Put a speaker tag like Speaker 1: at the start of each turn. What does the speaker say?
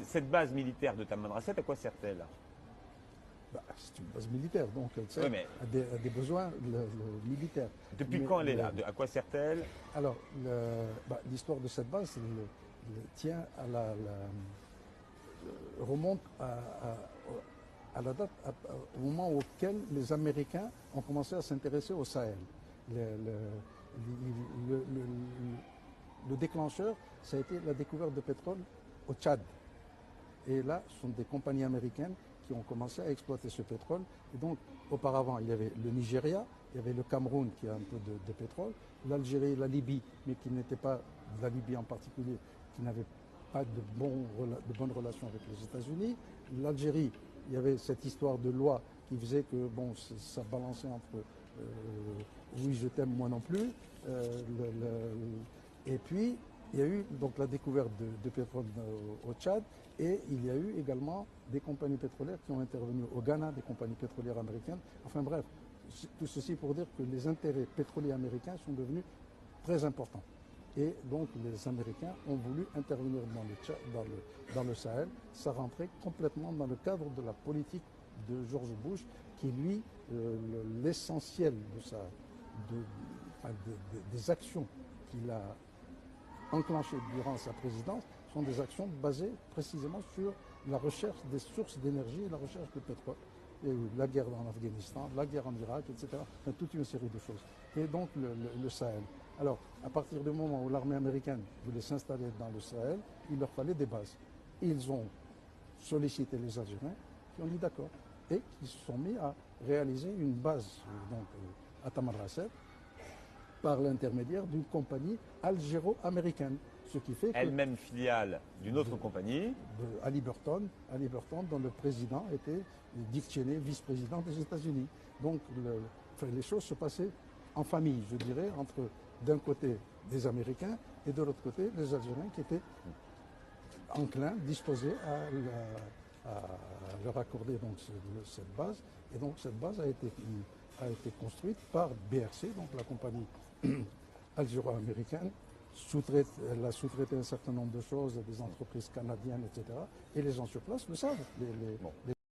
Speaker 1: cette base militaire de Tamanrasset, à quoi sert-elle?
Speaker 2: Bah, c'est une base militaire, donc elle sert
Speaker 1: Oui, mais
Speaker 2: à des besoins militaires.
Speaker 1: depuis
Speaker 2: Mais
Speaker 1: quand elle est là? À quoi sert-elle?
Speaker 2: alors, l'histoire de cette base tient à remonte à la date, au moment auquel les Américains ont commencé à s'intéresser au Sahel. Le déclencheur, ça a été la découverte de pétrole au Tchad. Et là, ce sont des compagnies américaines qui ont commencé à exploiter ce pétrole. Et donc, auparavant, il y avait le Nigeria, il y avait le Cameroun qui a un peu de pétrole, l'Algérie, la Libye, mais qui n'était pas, la Libye en particulier, qui n'avait pas de bonnes relations avec les États-Unis. L'Algérie, il y avait cette histoire de loi qui faisait que bon, ça balançait entre oui, je t'aime, moi non plus. Et puis, il y a eu donc la découverte de pétrole au Tchad et il y a eu également des compagnies pétrolières qui ont intervenu au Ghana, des compagnies pétrolières américaines. Enfin bref, tout ceci pour dire que les intérêts pétroliers américains sont devenus très importants. Et donc les Américains ont voulu intervenir dans le Sahel. Ça rentrait complètement dans le cadre de la politique de George Bush qui, lui, l'essentiel des actions qu'il a enclenchées durant sa présidence sont des actions basées précisément sur la recherche des sources d'énergie et la recherche de pétrole. Il y a eu la guerre en Afghanistan, la guerre en Irak, etc. Enfin, toute une série de choses. Et donc le Sahel. Alors, à partir du moment où l'armée américaine voulait s'installer dans le Sahel, il leur fallait des bases. Ils ont sollicité les Algériens qui ont dit d'accord et qui se sont mis à réaliser une base donc, à Tamanrasset par l'intermédiaire d'une compagnie algéro-américaine. Ce qui fait que
Speaker 1: Elle-même filiale d'une autre compagnie.
Speaker 2: Halliburton, dont le président était Dick Cheney, vice-président des États-Unis. Donc les choses se passaient en famille, je dirais, entre d'un côté des Américains et de l'autre côté les Algériens qui étaient enclins, disposés à leur accorder donc cette base. Et donc cette base a été construite par BRC, donc la compagnie algéro-américaine. Elle a sous-traité un certain nombre de choses à des entreprises canadiennes, etc. Et les gens sur place le savent. Les